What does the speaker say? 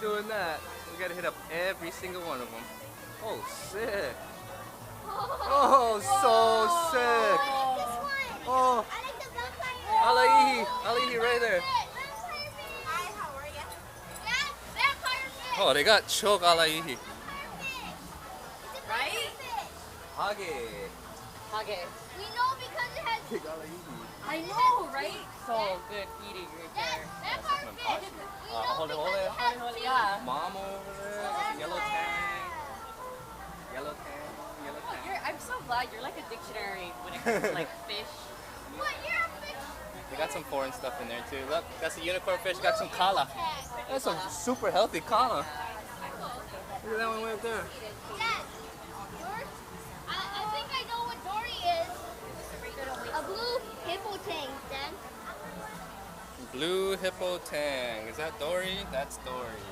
doing that. We gotta hit up every single one of them. Oh, sick. Oh, so sick. Oh, I like the vampire. Alaihi. Alaihi right there. Hi, how are you? Yeah, vampire fish. Oh, they got choke Alaihi. Right? Hage. Okay. We know because it has. Big Alaihi. I know, right? So good feeding right Yes, there. vampire fish. We know Hold it, hold because it. it has teeth. Yeah. Mom over there. Yellow tang. Yellow tang. Yellow tang. I'm so glad you're like a dictionary when it comes to like fish. What? You're a fish. They got some foreign stuff in there too. Look, that's a unicorn fish. Got some kala. That's some super healthy kala. Look at that one right there. Dad, yours? I think I know what Dory is. A blue hippo tank, Dad. Blue hippo tang. Is that Dory? That's Dory.